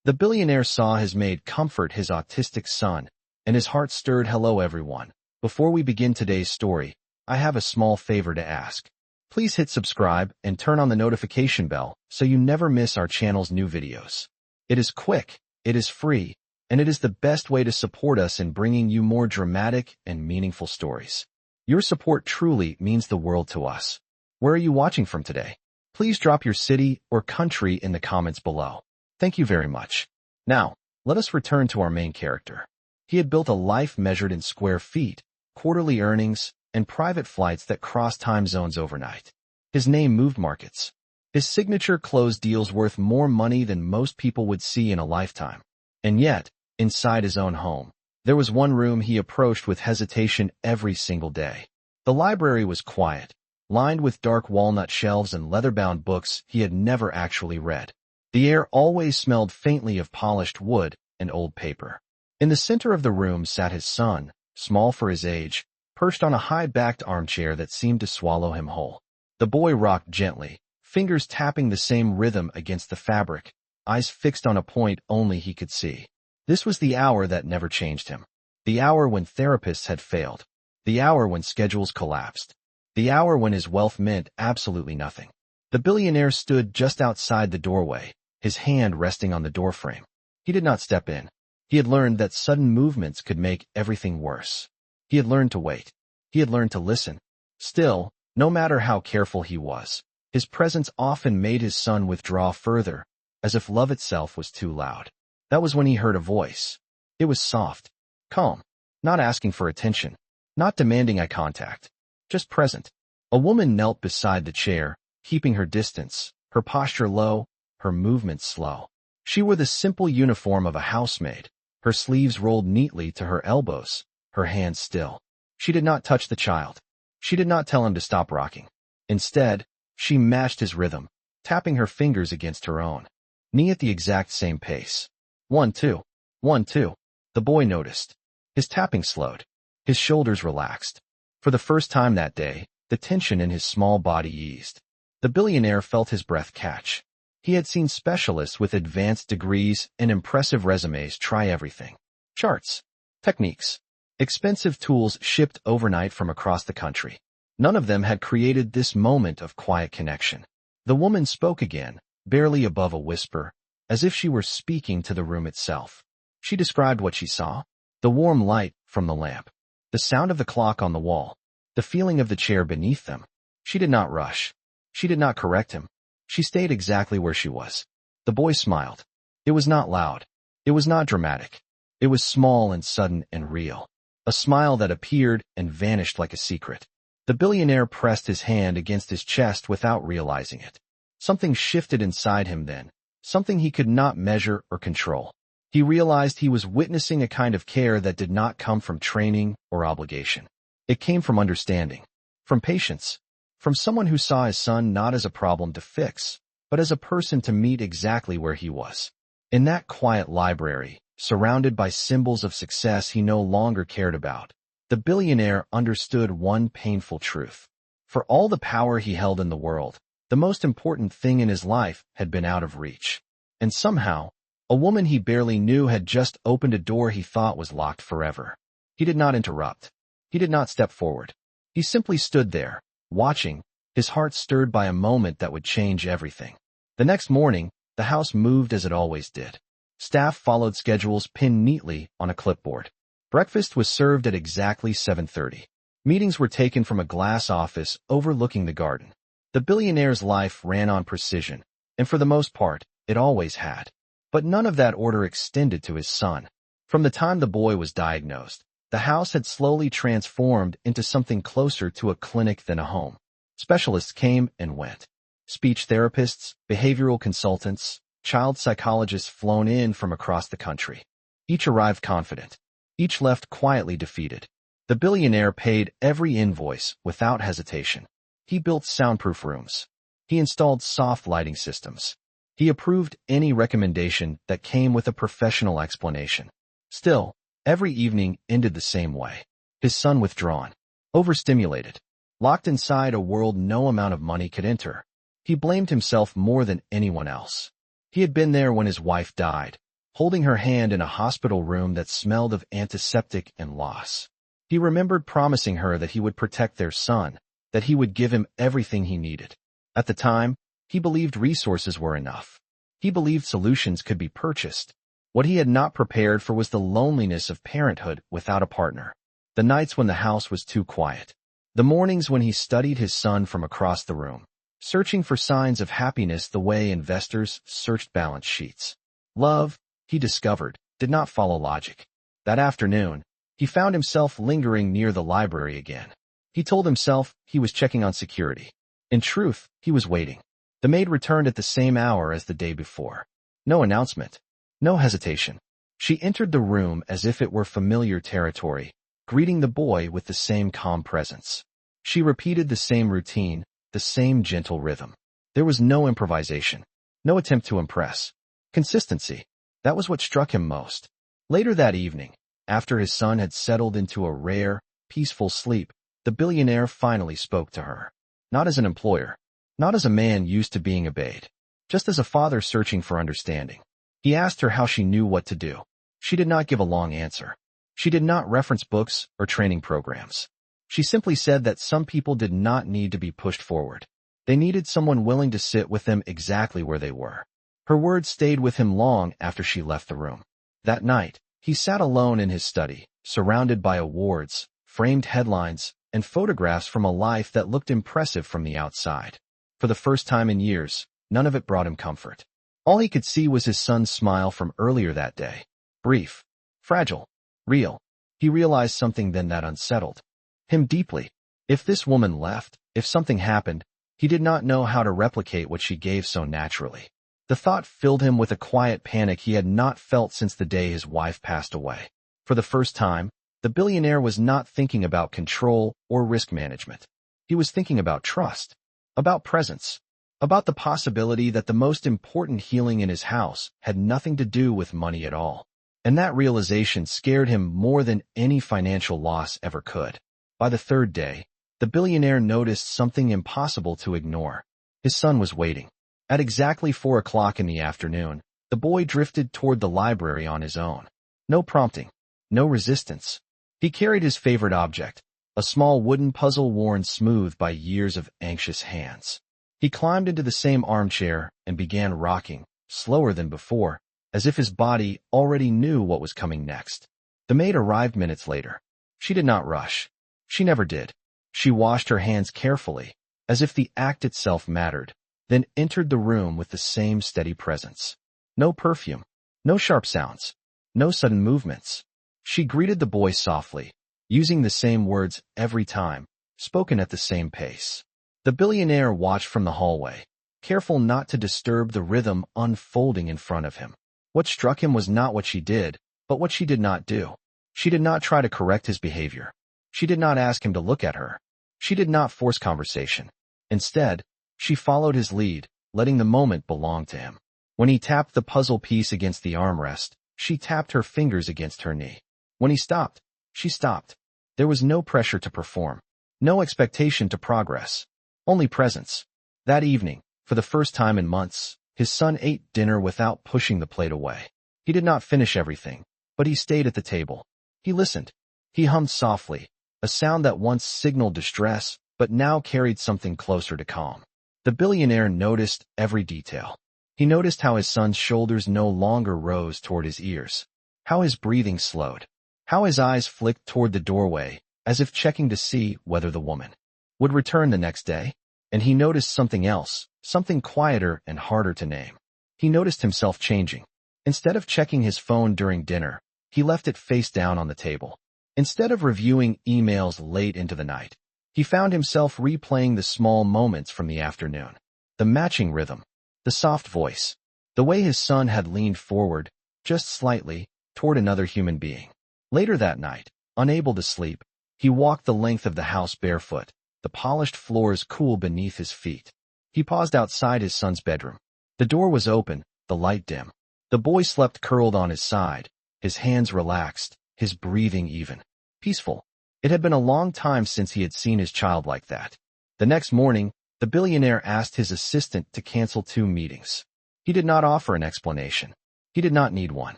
The billionaire saw his maid comfort his autistic son, and his heart stirred. Hello everyone. Before we begin today's story, I have a small favor to ask. Please hit subscribe and turn on the notification bell so you never miss our channel's new videos. It is quick, it is free, and it is the best way to support us in bringing you more dramatic and meaningful stories. Your support truly means the world to us. Where are you watching from today? Please drop your city or country in the comments below. Thank you very much. Now, let us return to our main character. He had built a life measured in square feet, quarterly earnings, and private flights that crossed time zones overnight. His name moved markets. His signature closed deals worth more money than most people would see in a lifetime. And yet, inside his own home, there was one room he approached with hesitation every single day. The library was quiet, lined with dark walnut shelves and leather-bound books he had never actually read. The air always smelled faintly of polished wood and old paper. In the center of the room sat his son, small for his age, perched on a high-backed armchair that seemed to swallow him whole. The boy rocked gently, fingers tapping the same rhythm against the fabric, eyes fixed on a point only he could see. This was the hour that never changed him. The hour when therapists had failed. The hour when schedules collapsed. The hour when his wealth meant absolutely nothing. The billionaire stood just outside the doorway, his hand resting on the doorframe. He did not step in. He had learned that sudden movements could make everything worse. He had learned to wait. He had learned to listen. Still, no matter how careful he was, his presence often made his son withdraw further, as if love itself was too loud. That was when he heard a voice. It was soft, calm, not asking for attention, not demanding eye contact, just present. A woman knelt beside the chair, keeping her distance, her posture low, her movements slow. She wore the simple uniform of a housemaid, her sleeves rolled neatly to her elbows, her hands still. She did not touch the child. She did not tell him to stop rocking. Instead, she matched his rhythm, tapping her fingers against her own, knee at the exact same pace. 1, 2, 1, 2. The boy noticed. His tapping slowed. His shoulders relaxed. For the first time that day, the tension in his small body eased. The billionaire felt his breath catch. He had seen specialists with advanced degrees and impressive resumes try everything. Charts, techniques, expensive tools shipped overnight from across the country. None of them had created this moment of quiet connection. The woman spoke again, barely above a whisper, as if she were speaking to the room itself. She described what she saw: the warm light from the lamp, the sound of the clock on the wall, the feeling of the chair beneath them. She did not rush. She did not correct him. She stayed exactly where she was. The boy smiled. It was not loud. It was not dramatic. It was small and sudden and real. A smile that appeared and vanished like a secret. The billionaire pressed his hand against his chest without realizing it. Something shifted inside him then, something he could not measure or control. He realized he was witnessing a kind of care that did not come from training or obligation. It came from understanding, from patience, from someone who saw his son not as a problem to fix, but as a person to meet exactly where he was. In that quiet library, surrounded by symbols of success he no longer cared about, the billionaire understood one painful truth. For all the power he held in the world, the most important thing in his life had been out of reach. And somehow, a woman he barely knew had just opened a door he thought was locked forever. He did not interrupt. He did not step forward. He simply stood there, watching, his heart stirred by a moment that would change everything. The next morning, the house moved as it always did. Staff followed schedules pinned neatly on a clipboard. Breakfast was served at exactly 7:30. Meetings were taken from a glass office overlooking the garden. The billionaire's life ran on precision, and for the most part, it always had. But none of that order extended to his son. From the time the boy was diagnosed, the house had slowly transformed into something closer to a clinic than a home. Specialists came and went. Speech therapists, behavioral consultants, child psychologists flown in from across the country. Each arrived confident. Each left quietly defeated. The billionaire paid every invoice without hesitation. He built soundproof rooms. He installed soft lighting systems. He approved any recommendation that came with a professional explanation. Still, every evening ended the same way. His son withdrawn, overstimulated, locked inside a world no amount of money could enter. He blamed himself more than anyone else. He had been there when his wife died, holding her hand in a hospital room that smelled of antiseptic and loss. He remembered promising her that he would protect their son, that he would give him everything he needed. At the time, he believed resources were enough. He believed solutions could be purchased. What he had not prepared for was the loneliness of parenthood without a partner. The nights when the house was too quiet. The mornings when he studied his son from across the room, searching for signs of happiness the way investors searched balance sheets. Love, he discovered, did not follow logic. That afternoon, he found himself lingering near the library again. He told himself he was checking on security. In truth, he was waiting. The maid returned at the same hour as the day before. No announcement. No hesitation. She entered the room as if it were familiar territory, greeting the boy with the same calm presence. She repeated the same routine, the same gentle rhythm. There was no improvisation, no attempt to impress. Consistency. That was what struck him most. Later that evening, after his son had settled into a rare, peaceful sleep, the billionaire finally spoke to her. Not as an employer, not as a man used to being obeyed, just as a father searching for understanding. He asked her how she knew what to do. She did not give a long answer. She did not reference books or training programs. She simply said that some people did not need to be pushed forward. They needed someone willing to sit with them exactly where they were. Her words stayed with him long after she left the room. That night, he sat alone in his study, surrounded by awards, framed headlines, and photographs from a life that looked impressive from the outside. For the first time in years, none of it brought him comfort. All he could see was his son's smile from earlier that day. Brief, fragile, real. He realized something then that unsettled him deeply. If this woman left, if something happened, he did not know how to replicate what she gave so naturally. The thought filled him with a quiet panic he had not felt since the day his wife passed away. For the first time, the billionaire was not thinking about control or risk management. He was thinking about trust, about presence, about the possibility that the most important healing in his house had nothing to do with money at all. And that realization scared him more than any financial loss ever could. By the third day, the billionaire noticed something impossible to ignore. His son was waiting. At exactly 4 o'clock in the afternoon, the boy drifted toward the library on his own. No prompting, no resistance. He carried his favorite object, a small wooden puzzle worn smooth by years of anxious hands. He climbed into the same armchair and began rocking, slower than before, as if his body already knew what was coming next. The maid arrived minutes later. She did not rush. She never did. She washed her hands carefully, as if the act itself mattered, then entered the room with the same steady presence. No perfume, no sharp sounds, no sudden movements. She greeted the boy softly, using the same words every time, spoken at the same pace. The billionaire watched from the hallway, careful not to disturb the rhythm unfolding in front of him. What struck him was not what she did, but what she did not do. She did not try to correct his behavior. She did not ask him to look at her. She did not force conversation. Instead, she followed his lead, letting the moment belong to him. When he tapped the puzzle piece against the armrest, she tapped her fingers against her knee. When he stopped, she stopped. There was no pressure to perform, no expectation to progress. Only presence. That evening, for the first time in months, his son ate dinner without pushing the plate away. He did not finish everything, but he stayed at the table. He listened. He hummed softly, a sound that once signaled distress, but now carried something closer to calm. The billionaire noticed every detail. He noticed how his son's shoulders no longer rose toward his ears, how his breathing slowed, how his eyes flicked toward the doorway, as if checking to see whether the woman would return the next day. And he noticed something else, something quieter and harder to name. He noticed himself changing. Instead of checking his phone during dinner, he left it face down on the table. Instead of reviewing emails late into the night, he found himself replaying the small moments from the afternoon. The matching rhythm, the soft voice, the way his son had leaned forward, just slightly, toward another human being. Later that night, unable to sleep, he walked the length of the house barefoot, the polished floors cool beneath his feet. He paused outside his son's bedroom. The door was open, the light dim. The boy slept curled on his side, his hands relaxed, his breathing even. Peaceful. It had been a long time since he had seen his child like that. The next morning, the billionaire asked his assistant to cancel 2 meetings. He did not offer an explanation. He did not need one.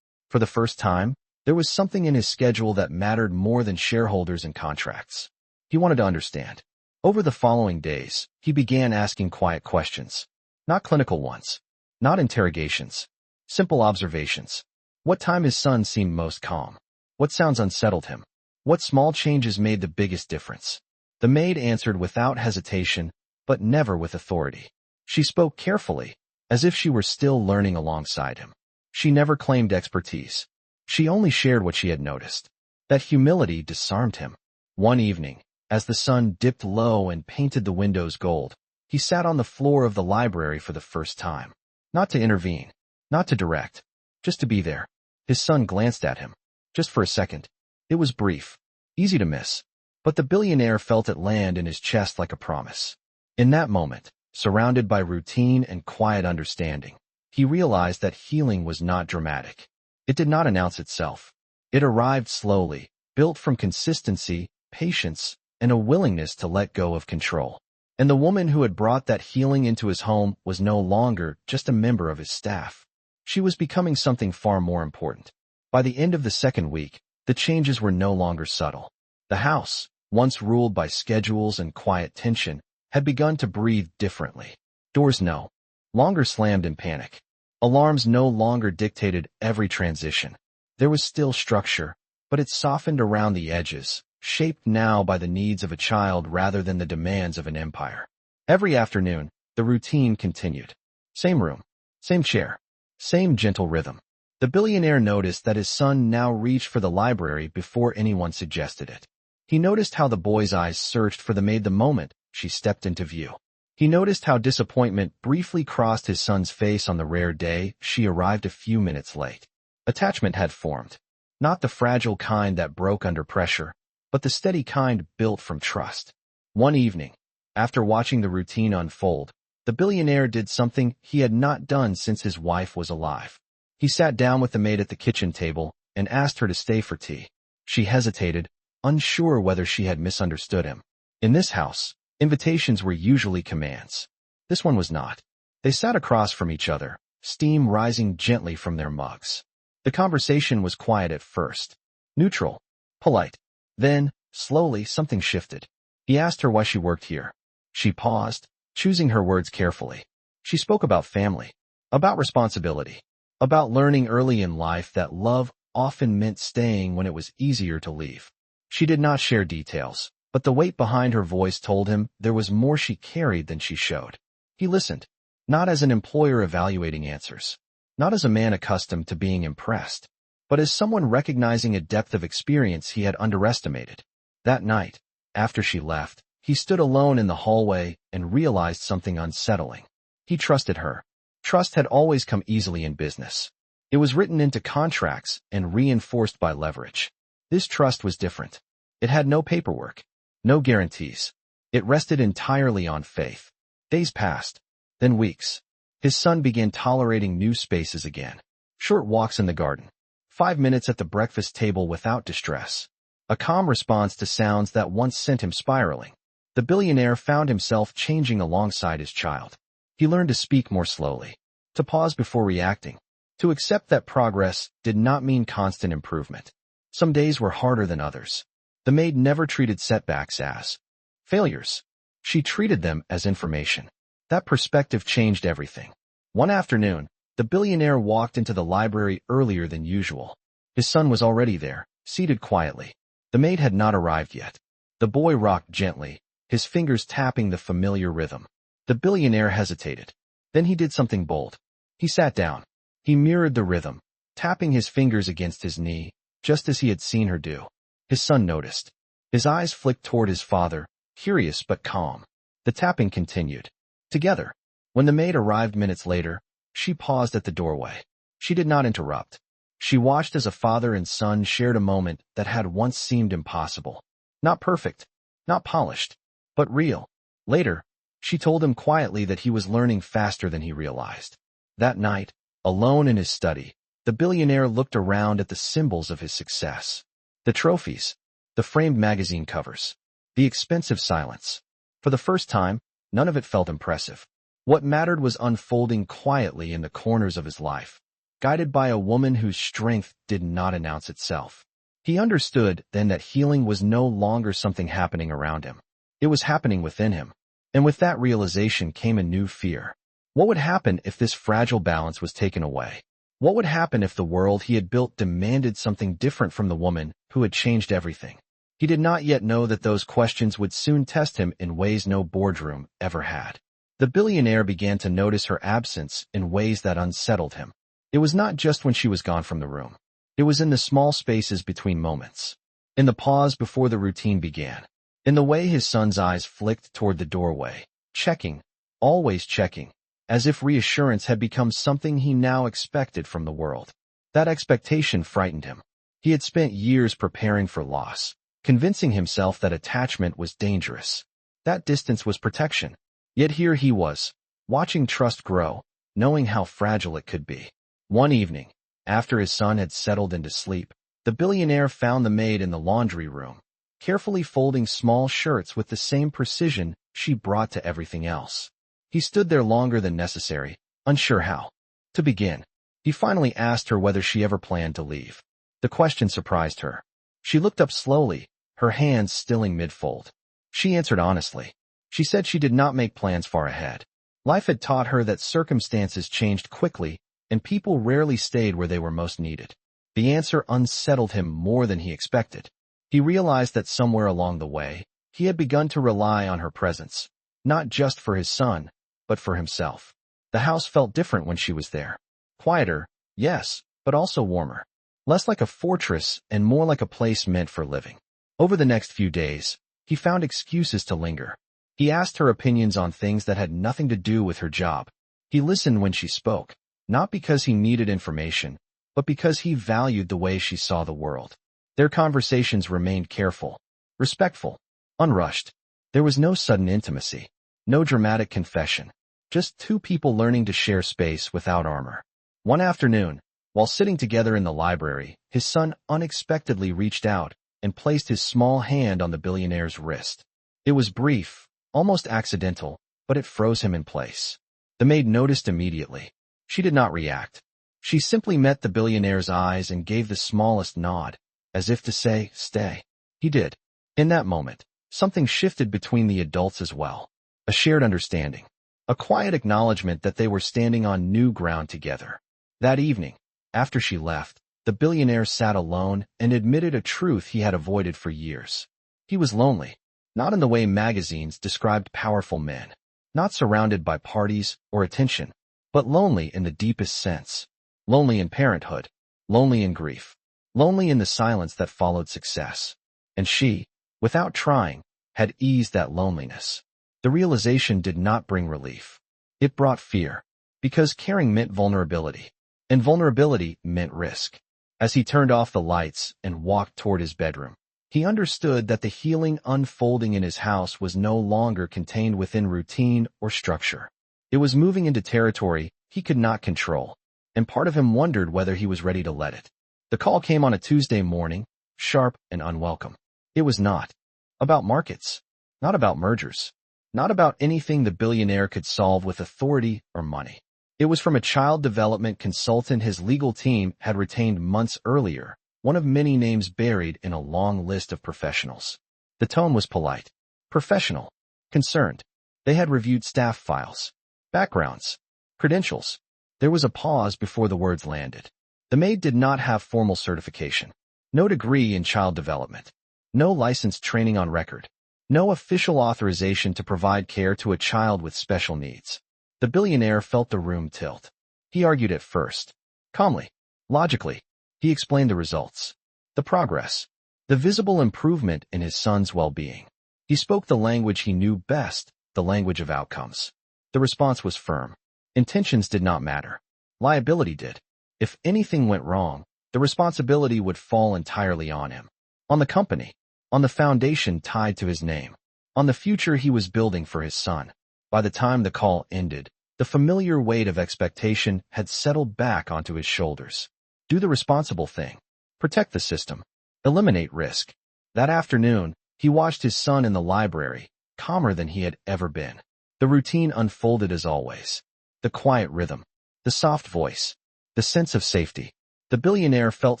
For the first time, there was something in his schedule that mattered more than shareholders and contracts. He wanted to understand. Over the following days, he began asking quiet questions. Not clinical ones. Not interrogations. Simple observations. What time his son seemed most calm? What sounds unsettled him? What small changes made the biggest difference? The maid answered without hesitation, but never with authority. She spoke carefully, as if she were still learning alongside him. She never claimed expertise. She only shared what she had noticed. That humility disarmed him. One evening, as the sun dipped low and painted the windows gold, he sat on the floor of the library for the first time. Not to intervene, not to direct, just to be there. His son glanced at him. Just for a second. It was brief, easy to miss, but the billionaire felt it land in his chest like a promise. In that moment, surrounded by routine and quiet understanding, he realized that healing was not dramatic. It did not announce itself. It arrived slowly, built from consistency, patience, and a willingness to let go of control. And the woman who had brought that healing into his home was no longer just a member of his staff. She was becoming something far more important. By the end of the second week, the changes were no longer subtle. The house, once ruled by schedules and quiet tension, had begun to breathe differently. Doors no longer slammed in panic. Alarms no longer dictated every transition. There was still structure, but it softened around the edges, shaped now by the needs of a child rather than the demands of an empire. Every afternoon, the routine continued. Same room, same chair, same gentle rhythm. The billionaire noticed that his son now reached for the library before anyone suggested it. He noticed how the boy's eyes searched for the maid the moment she stepped into view. He noticed how disappointment briefly crossed his son's face on the rare day she arrived a few minutes late. Attachment had formed. Not the fragile kind that broke under pressure, but the steady kind built from trust. One evening, after watching the routine unfold, the billionaire did something he had not done since his wife was alive. He sat down with the maid at the kitchen table and asked her to stay for tea. She hesitated, unsure whether she had misunderstood him. In this house, invitations were usually commands. This one was not. They sat across from each other, steam rising gently from their mugs. The conversation was quiet at first. Neutral. Polite. Then, slowly, something shifted. He asked her why she worked here. She paused, choosing her words carefully. She spoke about family, about responsibility, about learning early in life that love often meant staying when it was easier to leave. She did not share details, but the weight behind her voice told him there was more she carried than she showed. He listened, not as an employer evaluating answers, not as a man accustomed to being impressed, but as someone recognizing a depth of experience he had underestimated. That night, after she left, he stood alone in the hallway and realized something unsettling. He trusted her. Trust had always come easily in business. It was written into contracts and reinforced by leverage. This trust was different. It had no paperwork, no guarantees. It rested entirely on faith. Days passed, then weeks. His son began tolerating new spaces again. Short walks in the garden. 5 minutes at the breakfast table without distress. A calm response to sounds that once sent him spiraling. The billionaire found himself changing alongside his child. He learned to speak more slowly, to pause before reacting, to accept that progress did not mean constant improvement. Some days were harder than others. The maid never treated setbacks as failures. She treated them as information. That perspective changed everything. One afternoon, the billionaire walked into the library earlier than usual. His son was already there, seated quietly. The maid had not arrived yet. The boy rocked gently, his fingers tapping the familiar rhythm. The billionaire hesitated. Then he did something bold. He sat down. He mirrored the rhythm, tapping his fingers against his knee, just as he had seen her do. His son noticed. His eyes flicked toward his father, curious but calm. The tapping continued. Together. When the maid arrived minutes later, she paused at the doorway. She did not interrupt. She watched as a father and son shared a moment that had once seemed impossible. Not perfect, not polished, but real. Later, she told him quietly that he was learning faster than he realized. That night, alone in his study, the billionaire looked around at the symbols of his success. The trophies, the framed magazine covers, the expensive silence. For the first time, none of it felt impressive. What mattered was unfolding quietly in the corners of his life. guided by a woman whose strength did not announce itself. He understood then that healing was no longer something happening around him. It was happening within him. And with that realization came a new fear. What would happen if this fragile balance was taken away? What would happen if the world he had built demanded something different from the woman who had changed everything? He did not yet know that those questions would soon test him in ways no boardroom ever had. The billionaire began to notice her absence in ways that unsettled him. It was not just when she was gone from the room. It was in the small spaces between moments. In the pause before the routine began. In the way his son's eyes flicked toward the doorway. Checking, always checking, as if reassurance had become something he now expected from the world. That expectation frightened him. He had spent years preparing for loss, convincing himself that attachment was dangerous. That distance was protection. Yet here he was, watching trust grow, knowing how fragile it could be. One evening, after his son had settled into sleep, the billionaire found the maid in the laundry room, carefully folding small shirts with the same precision she brought to everything else. He stood there longer than necessary, unsure how to begin. He finally asked her whether she ever planned to leave. The question surprised her. She looked up slowly, her hands stilling mid-fold. She answered honestly. She said she did not make plans far ahead. Life had taught her that circumstances changed quickly, and people rarely stayed where they were most needed. The answer unsettled him more than he expected. He realized that somewhere along the way, he had begun to rely on her presence, not just for his son, but for himself. The house felt different when she was there. Quieter, yes, but also warmer. Less like a fortress and more like a place meant for living. Over the next few days, he found excuses to linger. He asked her opinions on things that had nothing to do with her job. He listened when she spoke, not because he needed information, but because he valued the way she saw the world. Their conversations remained careful, respectful, unrushed. There was no sudden intimacy, no dramatic confession, just two people learning to share space without armor. One afternoon, while sitting together in the library, his son unexpectedly reached out and placed his small hand on the billionaire's wrist. It was brief, almost accidental, but it froze him in place. The maid noticed immediately. She did not react. She simply met the billionaire's eyes and gave the smallest nod, as if to say, "Stay." He did. In that moment, something shifted between the adults as well. A shared understanding. A quiet acknowledgement that they were standing on new ground together. That evening, after she left, the billionaire sat alone and admitted a truth he had avoided for years. He was lonely. Not in the way magazines described powerful men, not surrounded by parties or attention, but lonely in the deepest sense. Lonely in parenthood, lonely in grief, lonely in the silence that followed success. And she, without trying, had eased that loneliness. The realization did not bring relief. It brought fear, because caring meant vulnerability, and vulnerability meant risk. As he turned off the lights and walked toward his bedroom, he understood that the healing unfolding in his house was no longer contained within routine or structure. It was moving into territory he could not control, and part of him wondered whether he was ready to let it. The call came on a Tuesday morning, sharp and unwelcome. It was not about markets, not about mergers, not about anything the billionaire could solve with authority or money. It was from a child development consultant his legal team had retained months earlier, one of many names buried in a long list of professionals. The tone was polite, professional, concerned. They had reviewed staff files, backgrounds, credentials. There was a pause before the words landed. The maid did not have formal certification, no degree in child development, no licensed training on record, no official authorization to provide care to a child with special needs. The billionaire felt the room tilt. He argued at first, calmly, logically. He explained the results, the progress, the visible improvement in his son's well-being. He spoke the language he knew best, the language of outcomes. The response was firm. Intentions did not matter. Liability did. If anything went wrong, the responsibility would fall entirely on him. On the company. On the foundation tied to his name. On the future he was building for his son. By the time the call ended, the familiar weight of expectation had settled back onto his shoulders. Do the responsible thing. Protect the system. Eliminate risk. That afternoon, he watched his son in the library, calmer than he had ever been. The routine unfolded as always. The quiet rhythm. The soft voice. the sense of safety. The billionaire felt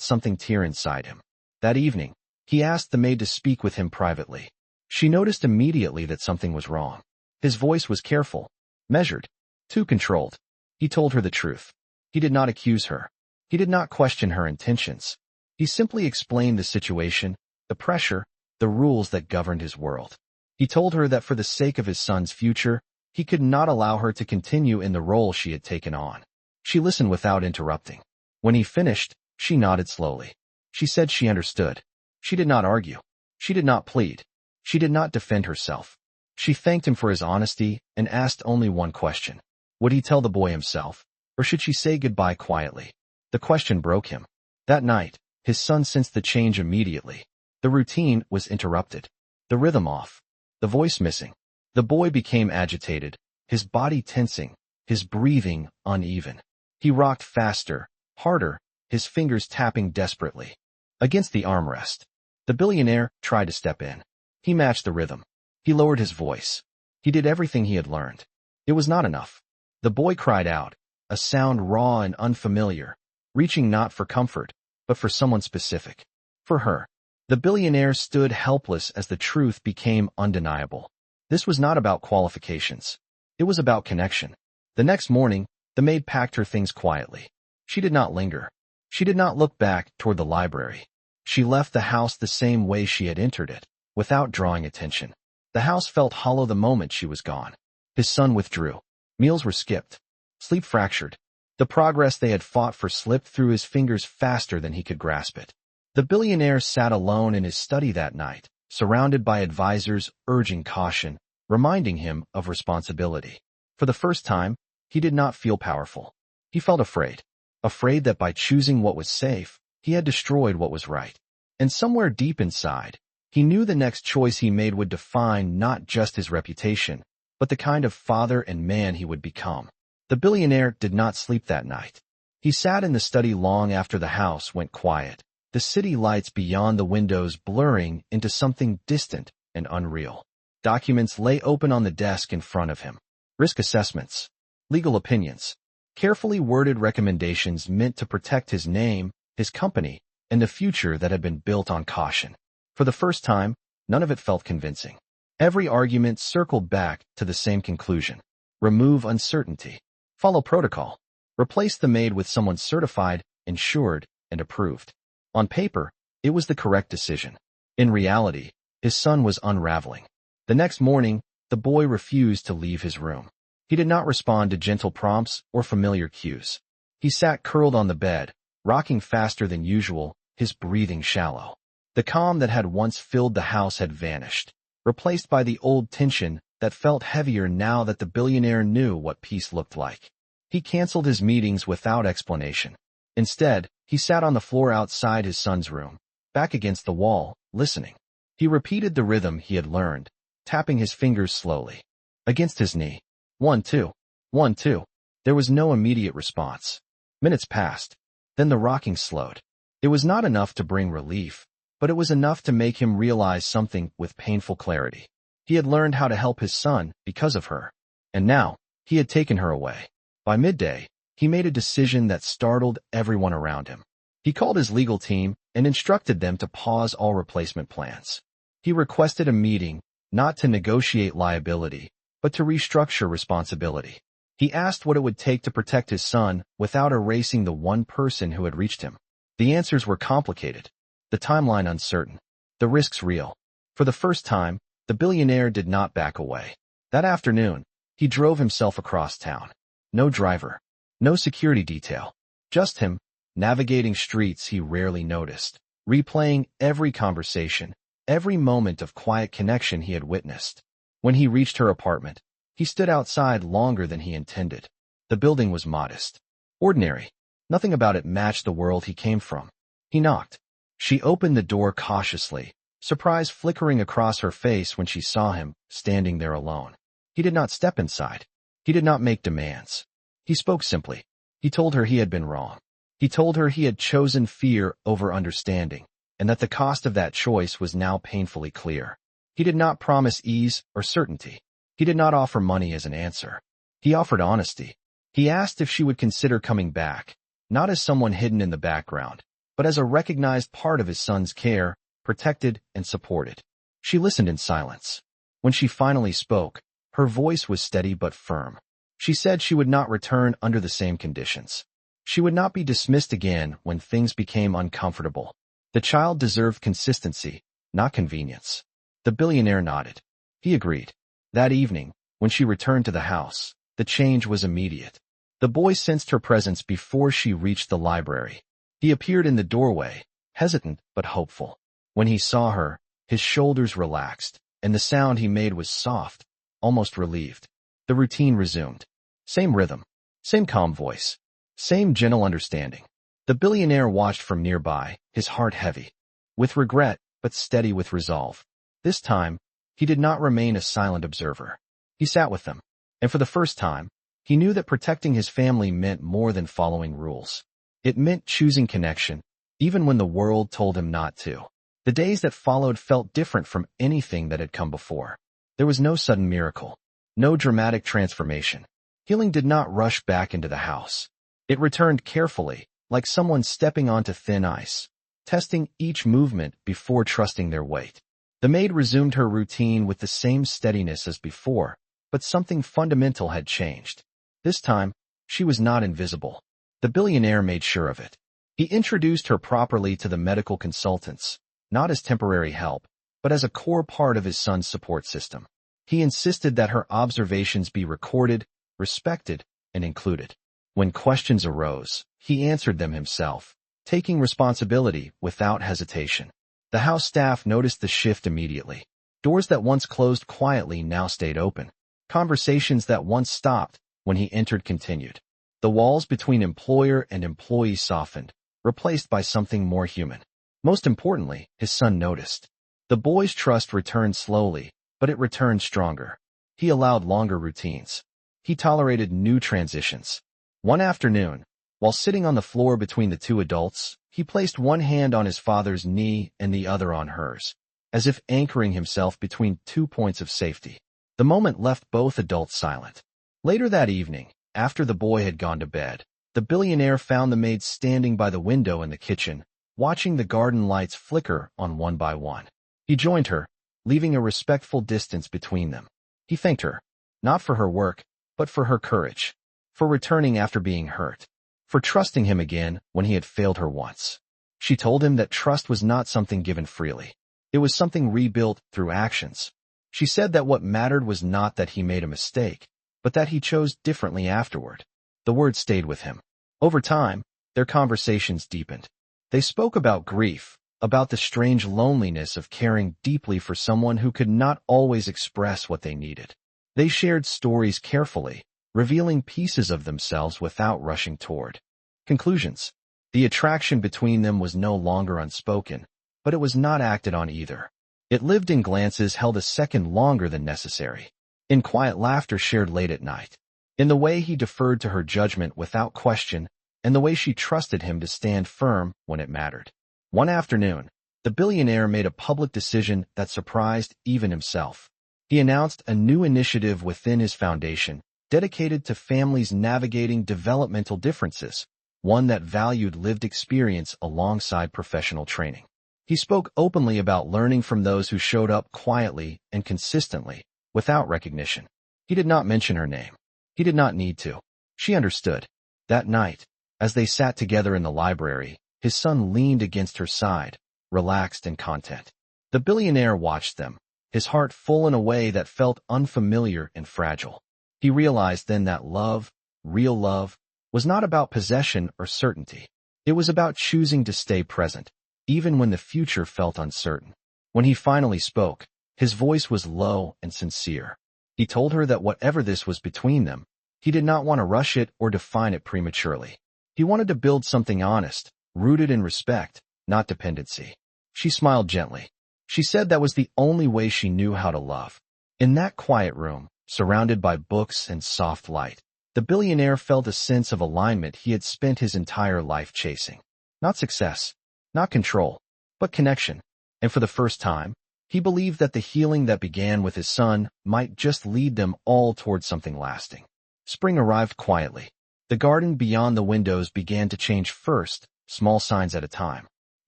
something tear inside him. That evening, he asked the maid to speak with him privately. She noticed immediately that something was wrong. His voice was careful, measured, too controlled. He told her the truth. He did not accuse her. He did not question her intentions. He simply explained the situation, the pressure, the rules that governed his world. He told her that for the sake of his son's future, he could not allow her to continue in the role she had taken on. She listened without interrupting. When he finished, she nodded slowly. She said she understood. She did not argue. She did not plead. She did not defend herself. She thanked him for his honesty and asked only one question. Would he tell the boy himself, or should she say goodbye quietly? The question broke him. That night, his son sensed the change immediately. The routine was interrupted. The rhythm off. The voice missing. The boy became agitated, his body tensing, his breathing uneven. He rocked faster, harder, his fingers tapping desperately against the armrest. The billionaire tried to step in. He matched the rhythm. He lowered his voice. He did everything he had learned. It was not enough. The boy cried out, a sound raw and unfamiliar, reaching not for comfort, but for someone specific. For her. The billionaire stood helpless as the truth became undeniable. This was not about qualifications. It was about connection. The next morning, the maid packed her things quietly. She did not linger. She did not look back toward the library. She left the house the same way she had entered it, without drawing attention. The house felt hollow the moment she was gone. His son withdrew. Meals were skipped. Sleep fractured. The progress they had fought for slipped through his fingers faster than he could grasp it. The billionaire sat alone in his study that night, surrounded by advisors urging caution, reminding him of responsibility. For the first time, he did not feel powerful. He felt afraid. Afraid that by choosing what was safe, he had destroyed what was right. And somewhere deep inside, he knew the next choice he made would define not just his reputation, but the kind of father and man he would become. The billionaire did not sleep that night. He sat in the study long after the house went quiet, the city lights beyond the windows blurring into something distant and unreal. Documents lay open on the desk in front of him. Risk assessments, legal opinions, carefully worded recommendations meant to protect his name, his company, and the future that had been built on caution. For the first time, none of it felt convincing. Every argument circled back to the same conclusion. Remove uncertainty. Follow protocol. Replace the maid with someone certified, insured, and approved. On paper, it was the correct decision. In reality, his son was unraveling. The next morning, the boy refused to leave his room. He did not respond to gentle prompts or familiar cues. He sat curled on the bed, rocking faster than usual, his breathing shallow. The calm that had once filled the house had vanished, replaced by the old tension that felt heavier now that the billionaire knew what peace looked like. He canceled his meetings without explanation. Instead, he sat on the floor outside his son's room, back against the wall, listening. He repeated the rhythm he had learned, tapping his fingers slowly. Against his knee. 1, 2. 1, 2. There was no immediate response. Minutes passed. Then the rocking slowed. It was not enough to bring relief, but it was enough to make him realize something with painful clarity. He had learned how to help his son because of her. And now, he had taken her away. By midday, he made a decision that startled everyone around him. He called his legal team and instructed them to pause all replacement plans. He requested a meeting, not to negotiate liability, but to restructure responsibility. He asked what it would take to protect his son without erasing the one person who had reached him. The answers were complicated, the timeline uncertain, the risks real. For the first time, the billionaire did not back away. That afternoon, he drove himself across town. No driver, no security detail, just him, navigating streets he rarely noticed, replaying every conversation, every moment of quiet connection he had witnessed. When he reached her apartment, he stood outside longer than he intended. The building was modest, ordinary. Nothing about it matched the world he came from. He knocked. She opened the door cautiously, surprise flickering across her face when she saw him standing there alone. He did not step inside. He did not make demands. He spoke simply. He told her he had been wrong. He told her he had chosen fear over understanding, and that the cost of that choice was now painfully clear. He did not promise ease or certainty. He did not offer money as an answer. He offered honesty. He asked if she would consider coming back, not as someone hidden in the background, but as a recognized part of his son's care, protected and supported. She listened in silence. When she finally spoke, her voice was steady but firm. She said she would not return under the same conditions. She would not be dismissed again when things became uncomfortable. The child deserved consistency, not convenience. The billionaire nodded. He agreed. That evening, when she returned to the house, the change was immediate. The boy sensed her presence before she reached the library. He appeared in the doorway, hesitant but hopeful. When he saw her, his shoulders relaxed, and the sound he made was soft, almost relieved. The routine resumed. Same rhythm, same calm voice, same gentle understanding. The billionaire watched from nearby, his heart heavy. With regret, but steady with resolve. This time, he did not remain a silent observer. He sat with them, and for the first time, he knew that protecting his family meant more than following rules. It meant choosing connection, even when the world told him not to. The days that followed felt different from anything that had come before. There was no sudden miracle, no dramatic transformation. Healing did not rush back into the house. It returned carefully, like someone stepping onto thin ice, testing each movement before trusting their weight. The maid resumed her routine with the same steadiness as before, but something fundamental had changed. This time, she was not invisible. The billionaire made sure of it. He introduced her properly to the medical consultants, not as temporary help, but as a core part of his son's support system. He insisted that her observations be recorded, respected, and included. When questions arose, he answered them himself, taking responsibility without hesitation. The house staff noticed the shift immediately. Doors that once closed quietly now stayed open. Conversations that once stopped when he entered continued. The walls between employer and employee softened, replaced by something more human. Most importantly, his son noticed. The boy's trust returned slowly, but it returned stronger. He allowed longer routines. He tolerated new transitions. One afternoon, while sitting on the floor between the two adults, he placed one hand on his father's knee and the other on hers, as if anchoring himself between 2 points of safety. The moment left both adults silent. Later that evening, after the boy had gone to bed, the billionaire found the maid standing by the window in the kitchen, watching the garden lights flicker on one by one. He joined her, leaving a respectful distance between them. He thanked her, not for her work, but for her courage, for returning after being hurt, for trusting him again when he had failed her once. She told him that trust was not something given freely. It was something rebuilt through actions. She said that what mattered was not that he made a mistake, but that he chose differently afterward. The word stayed with him. Over time, their conversations deepened. They spoke about grief, about the strange loneliness of caring deeply for someone who could not always express what they needed. They shared stories carefully, revealing pieces of themselves without rushing toward conclusions. The attraction between them was no longer unspoken, but it was not acted on either. It lived in glances held a second longer than necessary, in quiet laughter shared late at night, in the way he deferred to her judgment without question, and the way she trusted him to stand firm when it mattered. One afternoon, the billionaire made a public decision that surprised even himself. He announced a new initiative within his foundation, dedicated to families navigating developmental differences, one that valued lived experience alongside professional training. He spoke openly about learning from those who showed up quietly and consistently, without recognition. He did not mention her name. He did not need to. She understood. That night, as they sat together in the library, his son leaned against her side, relaxed and content. The billionaire watched them, his heart full in a way that felt unfamiliar and fragile. He realized then that love, real love, was not about possession or certainty. It was about choosing to stay present, even when the future felt uncertain. When he finally spoke, his voice was low and sincere. He told her that whatever this was between them, he did not want to rush it or define it prematurely. He wanted to build something honest, rooted in respect, not dependency. She smiled gently. She said that was the only way she knew how to love. In that quiet room, surrounded by books and soft light, the billionaire felt a sense of alignment he had spent his entire life chasing. Not success, not control, but connection. And for the first time, he believed that the healing that began with his son might just lead them all toward something lasting. Spring arrived quietly. The garden beyond the windows began to change first, small signs at a time.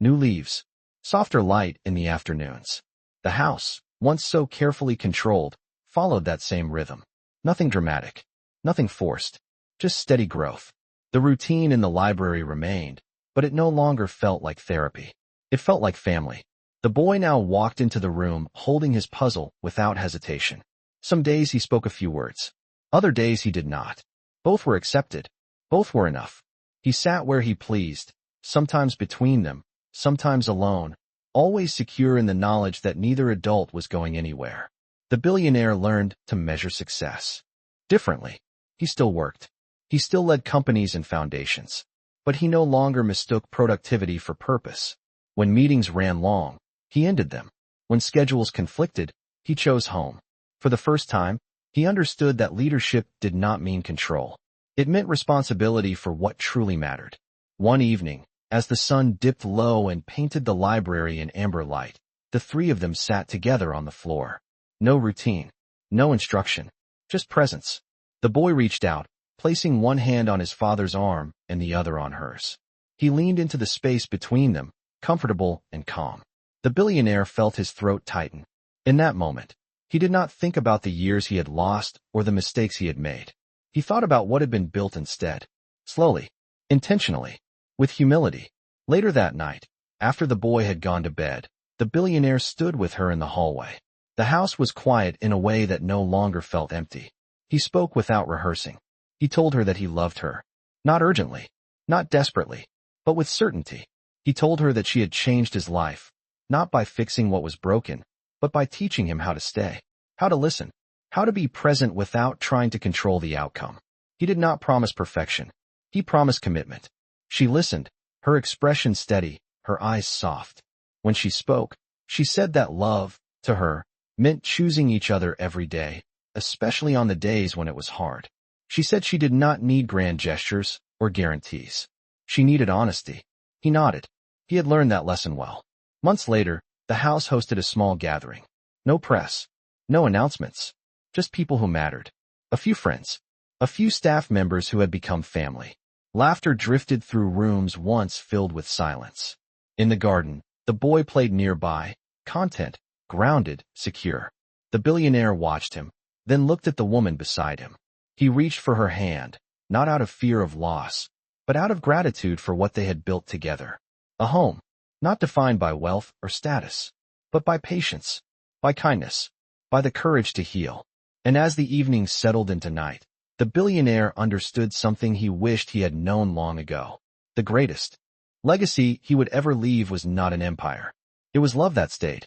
New leaves, softer light in the afternoons. The house, once so carefully controlled, followed that same rhythm. Nothing dramatic, nothing forced, just steady growth. The routine in the library remained, but it no longer felt like therapy. It felt like family. The boy now walked into the room holding his puzzle without hesitation. Some days he spoke a few words. Other days he did not. Both were accepted. Both were enough. He sat where he pleased, sometimes between them, sometimes alone, always secure in the knowledge that neither adult was going anywhere. The billionaire learned to measure success differently. He still worked. He still led companies and foundations. But he no longer mistook productivity for purpose. When meetings ran long, he ended them. When schedules conflicted, he chose home. For the first time, he understood that leadership did not mean control. It meant responsibility for what truly mattered. One evening, as the sun dipped low and painted the library in amber light, the three of them sat together on the floor. No routine, no instruction, just presence. The boy reached out, placing one hand on his father's arm and the other on hers. He leaned into the space between them, comfortable and calm. The billionaire felt his throat tighten. In that moment, he did not think about the years he had lost or the mistakes he had made. He thought about what had been built instead. Slowly, intentionally, with humility. Later that night, after the boy had gone to bed, the billionaire stood with her in the hallway. The house was quiet in a way that no longer felt empty. He spoke without rehearsing. He told her that he loved her. Not urgently, not desperately, but with certainty. He told her that she had changed his life, not by fixing what was broken, but by teaching him how to stay, how to listen, how to be present without trying to control the outcome. He did not promise perfection. He promised commitment. She listened, her expression steady, her eyes soft. When she spoke, she said that love, to her, meant choosing each other every day, especially on the days when it was hard. She said she did not need grand gestures or guarantees. She needed honesty. He nodded. He had learned that lesson well. Months later, the house hosted a small gathering. No press, no announcements, just people who mattered. A few friends, a few staff members who had become family. Laughter drifted through rooms once filled with silence. In the garden, the boy played nearby, content, grounded, secure. The billionaire watched him, then looked at the woman beside him. He reached for her hand, not out of fear of loss, but out of gratitude for what they had built together. A home, not defined by wealth or status, but by patience, by kindness, by the courage to heal. And as the evening settled into night, the billionaire understood something he wished he had known long ago. The greatest legacy he would ever leave was not an empire. It was love that stayed.